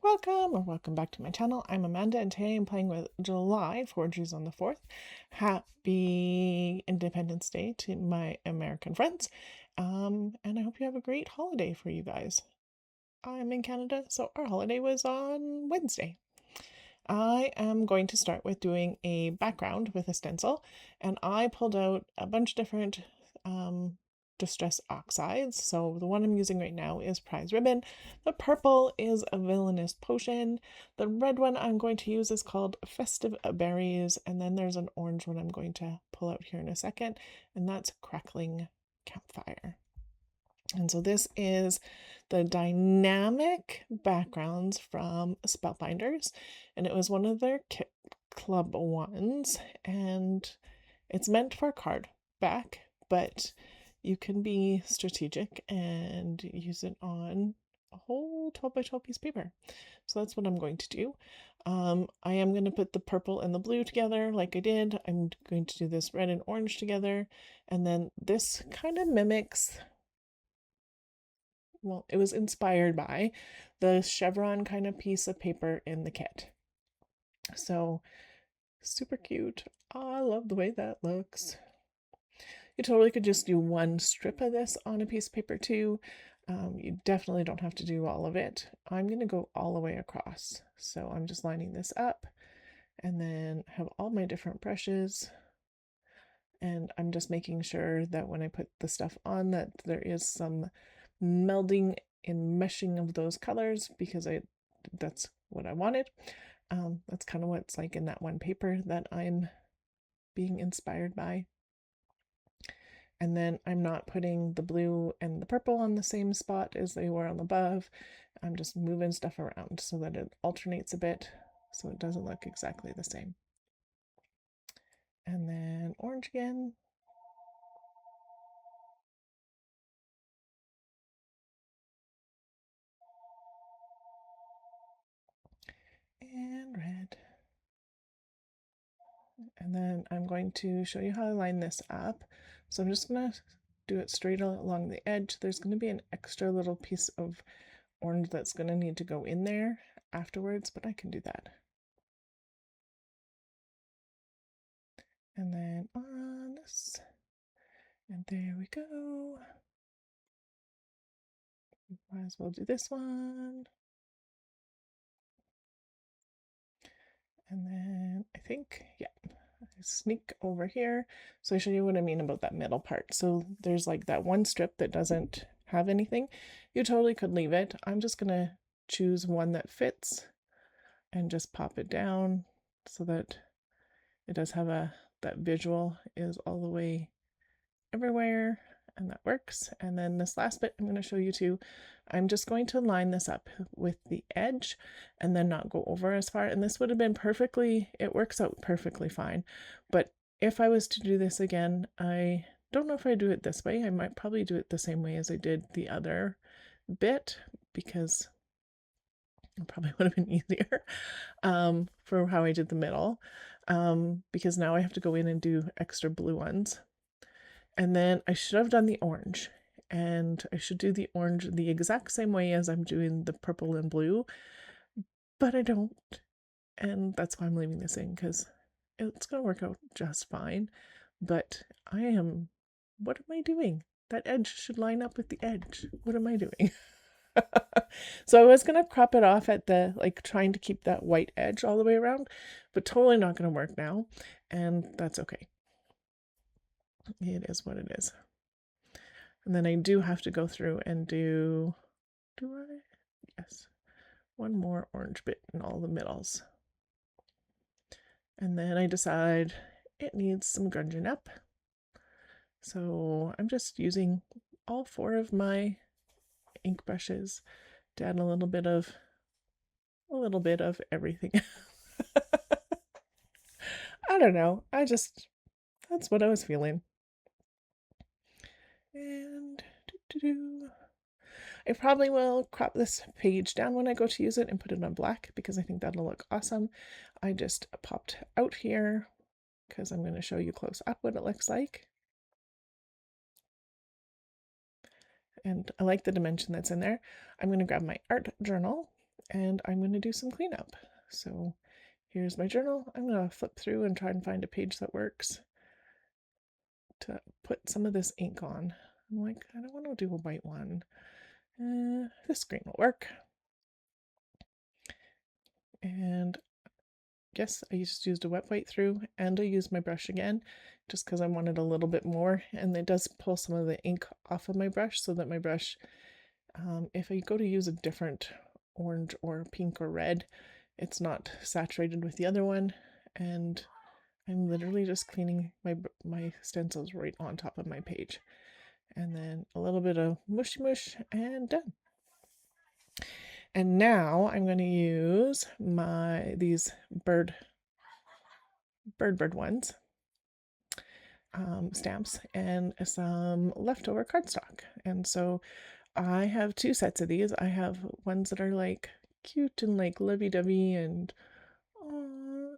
Welcome or welcome back to my channel. I'm Amanda and today I'm playing with July Forgeries on the 4th. Happy Independence Day to my American friends. And I hope you have a great holiday for you guys. I'm in Canada, so our holiday was on Wednesday. I am going to start with doing a background with a stencil, and I pulled out a bunch of different distress oxides. So the one I'm using right now is Prize Ribbon. The purple is a Villainous Potion. The red one I'm going to use is called Festive Berries, and then there's an orange one I'm going to pull out here in a second, and that's Crackling Campfire. And so this is the dynamic backgrounds from Spellbinders, and it was one of their kit club ones, and it's meant for card back, but you can be strategic and use it on a whole 12 by 12 piece of paper. So that's what I'm going to do. I am going to put the purple and the blue together like I did. I'm going to do this red and orange together, and then this kind of mimics, well, it was inspired by the chevron kind of piece of paper in the kit. So super cute. I love the way that looks. You totally could just do one strip of this on a piece of paper too. You definitely don't have to do all of it. I'm going to go all the way across. So I'm just lining this up and then have all my different brushes. And I'm just making sure that when I put the stuff on that there is some melding and meshing of those colors, because that's what I wanted. That's kind of what it's like in that one paper that I'm being inspired by. And then I'm not putting the blue and the purple on the same spot as they were on above. I'm just moving stuff around so that it alternates a bit so it doesn't look exactly the same. And then orange again. And red. And then I'm going to show you how I line this up. So I'm just going to do it straight along the edge. There's going to be an extra little piece of orange that's going to need to go in there afterwards, but I can do that. And then on this, and there we go. Might as well do this one. And then I think, yeah, I sneak over here. So I show you what I mean about that middle part. So there's like that one strip that doesn't have anything. You totally could leave it. I'm just going to choose one that fits and just pop it down so that it does have that visual is all the way everywhere, and that works. And then this last bit I'm going to show you too. I'm just going to line this up with the edge and then not go over as far. And this would have been perfectly, it works out perfectly fine. But if I was to do this again, I don't know if I do it this way. I might probably do it the same way as I did the other bit, because it probably would have been easier for how I did the middle, because now I have to go in and do extra blue ones. And then I should have done the orange, and I should do the orange the exact same way as I'm doing the purple and blue, but I don't. And that's why I'm leaving this in, because it's going to work out just fine. But what am I doing? That edge should line up with the edge. What am I doing? So I was going to crop it off at the, like, trying to keep that white edge all the way around, but totally not going to work now. And that's okay. It is what it is. And then I do have to go through and do I? Yes. One more orange bit in all the middles. And then I decide it needs some grunging up. So I'm just using all 4 of my ink brushes to add a little bit of everything. I don't know. That's what I was feeling. And I probably will crop this page down when I go to use it and put it on black, because I think that'll look awesome. I just popped out here because I'm going to show you close up what it looks like. And I like the dimension that's in there. I'm going to grab my art journal and I'm going to do some cleanup. So here's my journal. I'm going to flip through and try and find a page that works to put some of this ink on. I'm like, I don't want to do a white one. This green will work. And yes, I just used a wet wipe through, and I used my brush again just because I wanted a little bit more, and it does pull some of the ink off of my brush so that my brush, if I go to use a different orange or pink or red, it's not saturated with the other one. And I'm literally just cleaning my stencils right on top of my page, and then a little bit of mushy mush and done. And now I'm going to use these bird ones, stamps, and some leftover cardstock. And so I have two sets of these. I have ones that are like cute and like lovey-dovey and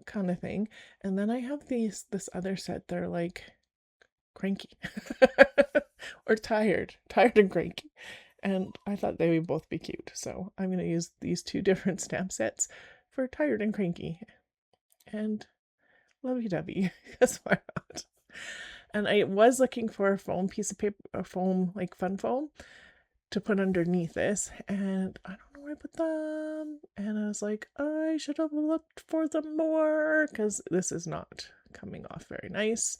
kind of thing, and then I have this other set that are like cranky or tired and cranky, and I thought they would both be cute, so I'm going to use these two different stamp sets for tired and cranky and lovey-dovey, because why not? And I was looking for a foam piece of paper, a foam, like fun foam, to put underneath this, and I don't know where I put them, and I was like, I should have looked for them more, because this is not coming off very nice.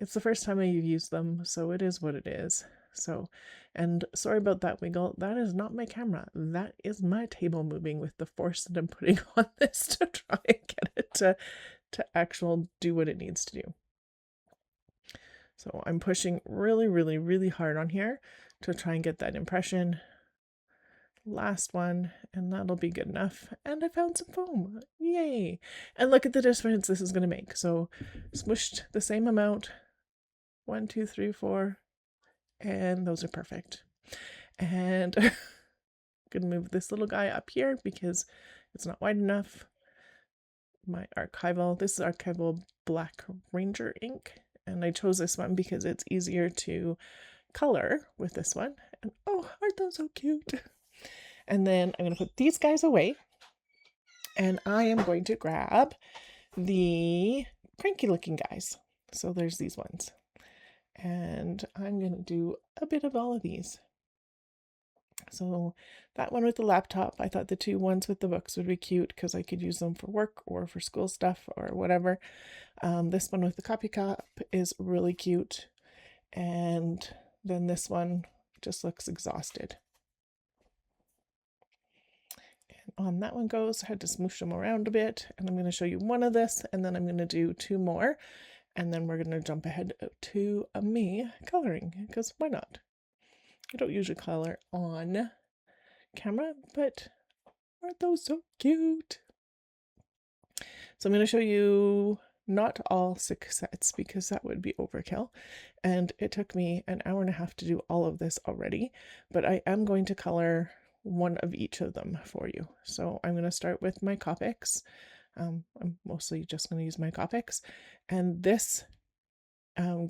It's the first time I've used them, so it is what it is. So, and sorry about that wiggle. That is not my camera. That is my table moving with the force that I'm putting on this to try and get it to actually do what it needs to do. So I'm pushing really, really, really hard on here to try and get that impression. Last one, and that'll be good enough. And I found some foam. Yay! And look at the difference this is going to make. So smushed the same amount. 1, 2, 3, 4. And those are perfect. And I'm going to move this little guy up here because it's not wide enough. My archival, this is archival Black Ranger ink. And I chose this one because it's easier to color with this one. And oh, aren't those so cute? And then I'm going to put these guys away. And I am going to grab the cranky looking guys. So there's these ones. And I'm going to do a bit of all of these. So that one with the laptop, I thought the two ones with the books would be cute because I could use them for work or for school stuff or whatever. This one with the copy cup is really cute. And then this one just looks exhausted. And on that one goes, I had to smoosh them around a bit. And I'm going to show you one of this, and then I'm going to do two more. And then we're going to jump ahead to me coloring, because why not? I don't usually color on camera, but aren't those so cute? So I'm going to show you not all 6 sets because that would be overkill. And it took me an hour and a half to do all of this already, but I am going to color one of each of them for you. So I'm going to start with my Copics. I'm mostly just going to use my Copics. And this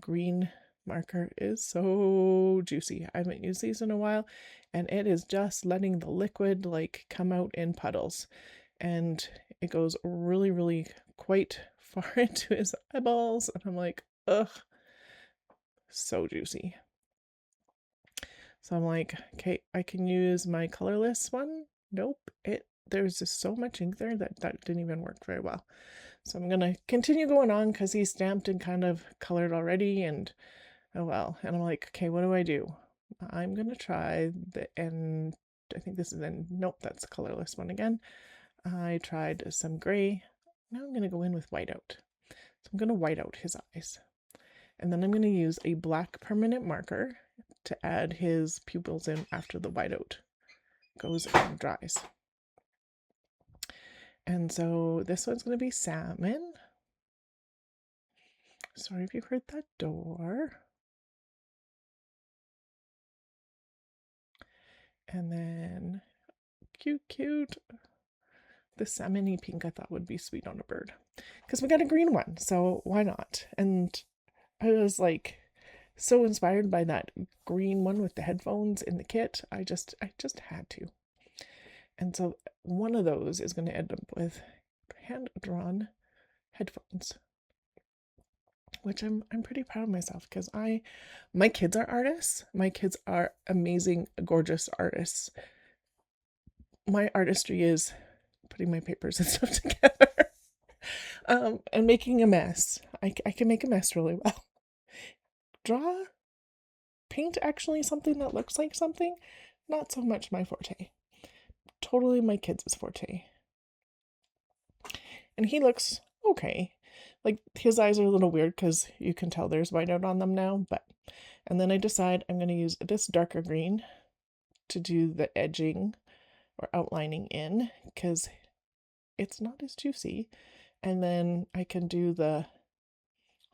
green marker is so juicy. I haven't used these in a while, and it is just letting the liquid like come out in puddles, and it goes really, really quite far into his eyeballs, and I'm like, ugh, so juicy. So I'm like, okay, I can use my colorless one. Nope, there's just so much ink there that didn't even work very well. So I'm gonna continue going on because he's stamped and kind of colored already, and oh well. And I'm like, okay, what do? I'm gonna try the end. I think this is in, nope, that's the colorless one again. I tried some gray. Now I'm gonna go in with whiteout. So I'm gonna white out his eyes. And then I'm gonna use a black permanent marker to add his pupils in after the whiteout goes and dries. And so this one's gonna be salmon. Sorry if you heard that door. And then cute. The salmon-y pink I thought would be sweet on a bird. Because we got a green one, so why not? And I was like so inspired by that green one with the headphones in the kit. I just had to. And so one of those is going to end up with hand-drawn headphones, which I'm pretty proud of myself because my kids are artists. My kids are amazing, gorgeous artists. My artistry is putting my papers and stuff together. And making a mess. I can make a mess really well. Draw, paint actually something that looks like something, not so much my forte. Totally my kids' forte. And he looks okay. Like his eyes are a little weird because you can tell there's whiteout on them now, and then I decide I'm going to use this darker green to do the edging or outlining in because it's not as juicy. And then I can do the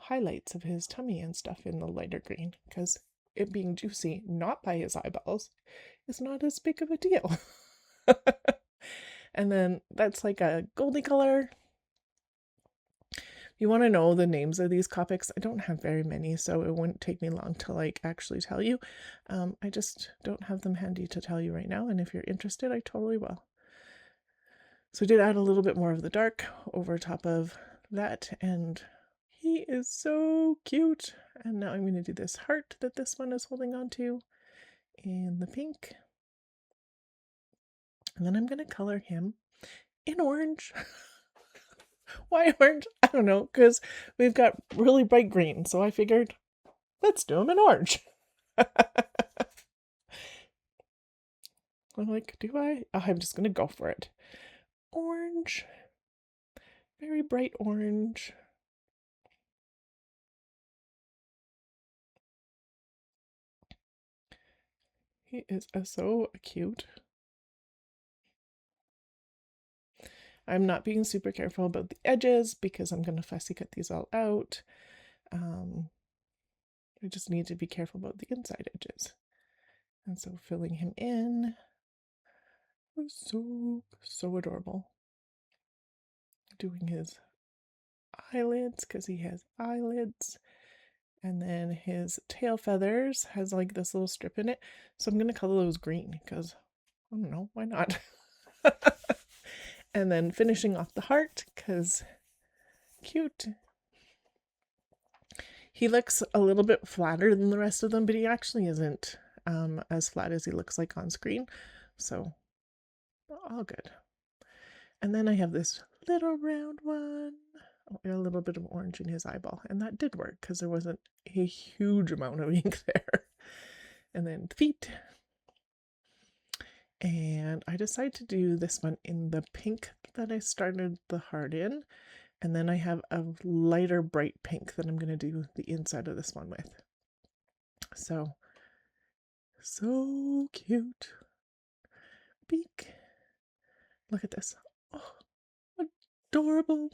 highlights of his tummy and stuff in the lighter green because it being juicy, not by his eyeballs, is not as big of a deal. And then that's like a goldy color. You want to know the names of these Copics? I don't have very many, so it wouldn't take me long to like actually tell you. I just don't have them handy to tell you right now, and if you're interested, I totally will. So I did add a little bit more of the dark over top of that, and he is so cute. And now I'm going to do this heart that this one is holding on to in the pink. And then I'm going to color him in orange. Why orange? I don't know, because we've got really bright green, so I figured, let's do him in orange. I'm like, do I? Oh, I'm just going to go for it. Orange. Very bright orange. He is so cute. I'm not being super careful about the edges because I'm going to fussy cut these all out. I just need to be careful about the inside edges. And so filling him in was so adorable. Doing his eyelids because he has eyelids. And then his tail feathers has like this little strip in it. So I'm going to color those green because, I don't know, why not? And then finishing off the heart because cute. He looks a little bit flatter than the rest of them, but he actually isn't as flat as he looks like on screen. So all good. And then I have this little round one. Oh, a little bit of orange in his eyeball. And that did work because there wasn't a huge amount of ink there. And then feet. And I decided to do this one in the pink that I started the heart in. And then I have a lighter bright pink that I'm going to do the inside of this one with. So cute. Beak. Look at this. Oh, adorable.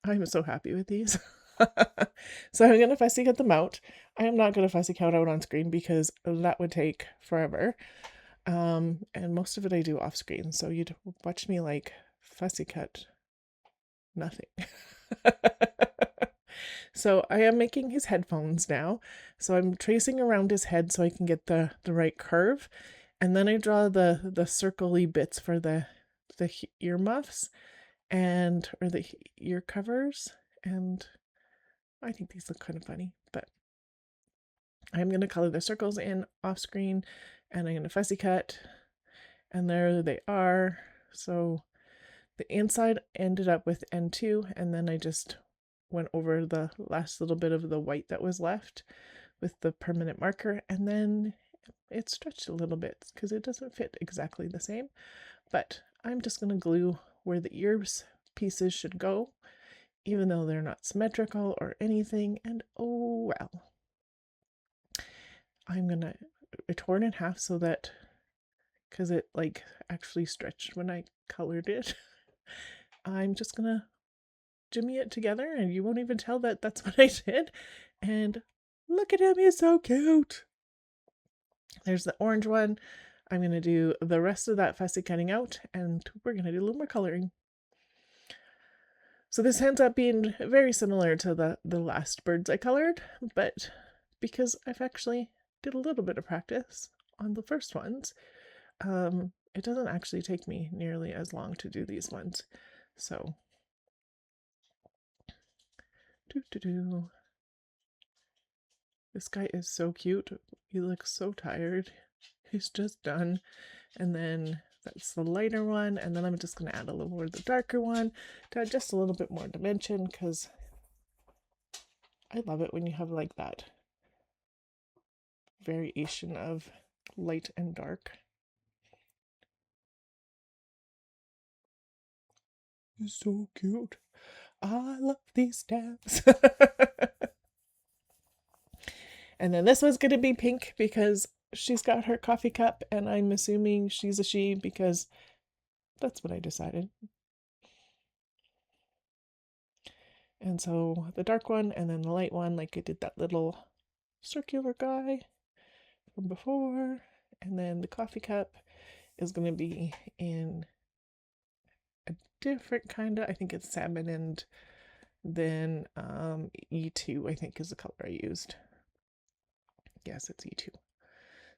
I'm so happy with these. So I'm going to fussy cut them out. I am not going to fussy cut out on screen because that would take forever. And most of it I do off screen. So you'd watch me like fussy cut nothing. So I am making his headphones now. So I'm tracing around his head so I can get the right curve. And then I draw the circly bits for the ear muffs or the ear covers. And I think these look kind of funny, but I'm going to color the circles in off screen and I'm going to fussy cut. And there they are. So the inside ended up with N2, and then I just went over the last little bit of the white that was left with the permanent marker, and then it stretched a little bit because it doesn't fit exactly the same. But I'm just going to glue where the ears pieces should go, even though they're not symmetrical or anything, and oh well. I'm going to tore it in half so that, because it like actually stretched when I colored it, I'm just going to jimmy it together and you won't even tell that that's what I did. And look at him, he's so cute. There's the orange one. I'm going to do the rest of that fussy cutting out and we're going to do a little more coloring. So this ends up being very similar to the last birds I colored, but because I've actually did a little bit of practice, on the first ones. It doesn't actually take me nearly as long to do these ones. So, this guy is so cute. He looks so tired. He's just done. And then that's the lighter one. And then I'm just going to add a little more of the darker one to add just a little bit more dimension, because I love it when you have like that variation of light and dark. He's so cute. I love these stamps. And then this one's going to be pink because she's got her coffee cup, and I'm assuming she's a she because that's what I decided. And so the dark one and then the light one, like I did that little circular guy from before. And then the coffee cup is going to be in a different kind of, I think it's salmon, and then E2, I think, is the color I used. Yes, it's E2.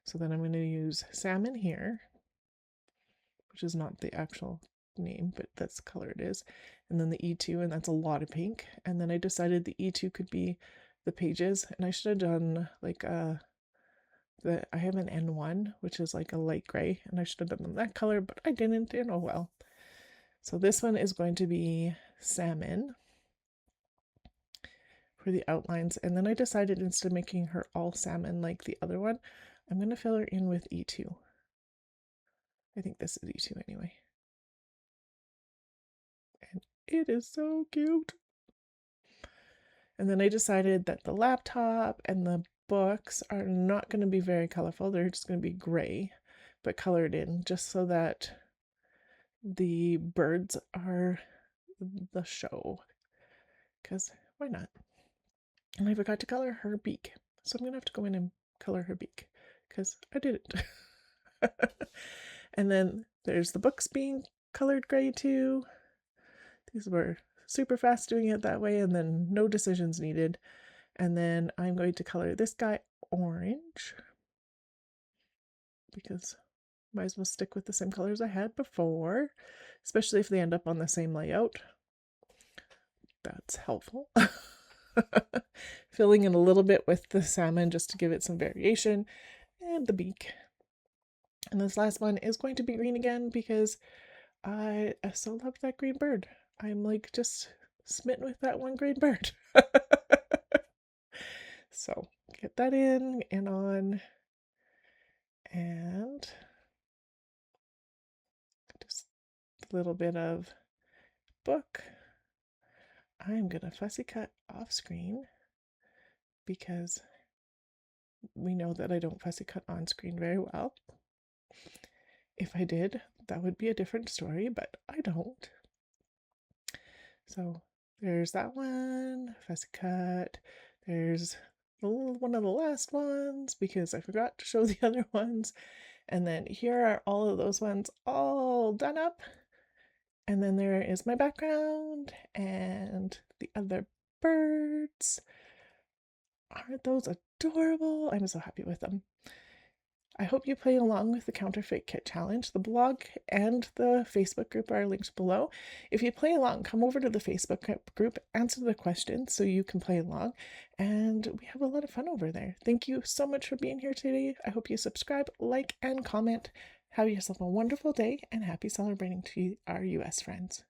So then I'm going to use salmon here, which is not the actual name, but that's the color it is. And then the E2, and that's a lot of pink. And then I decided the E2 could be the pages, and I should have done like I have an N1, which is like a light gray, and I should have done them that color, but I didn't, and oh well. So this one is going to be salmon for the outlines, and then I decided instead of making her all salmon like the other one, I'm going to fill her in with E2. I think this is E2 anyway. And it is so cute. And then I decided that the laptop and the books are not going to be very colorful. They're just going to be gray, but colored in, just so that the birds are the show. Because why not? And I forgot to color her beak. So I'm going to have to go in and color her beak because I did it. And then there's the books being colored gray too. These were super fast doing it that way, and then no decisions needed. And then I'm going to color this guy orange because might as well stick with the same colors I had before, especially if they end up on the same layout. That's helpful. Filling in a little bit with the salmon just to give it some variation, and the beak. And this last one is going to be green again because I so love that green bird. I'm like just smitten with that one green bird. So get that in and on, and just a little bit of book. I'm gonna fussy cut off screen because we know that I don't fussy cut on screen very well. If I did, that would be a different story, but I don't. So there's that one, fussy cut. There's one of the last ones because I forgot to show the other ones. And then here are all of those ones all done up. And then there is my background and the other birds. Aren't those adorable? I'm so happy with them. I hope you play along with the Counterfeit Kit Challenge. The blog and the Facebook group are linked below. If you play along, come over to the Facebook group, answer the questions so you can play along, and we have a lot of fun over there. Thank you so much for being here today. I hope you subscribe, like, and comment. Have yourself a wonderful day, and happy celebrating to our US friends.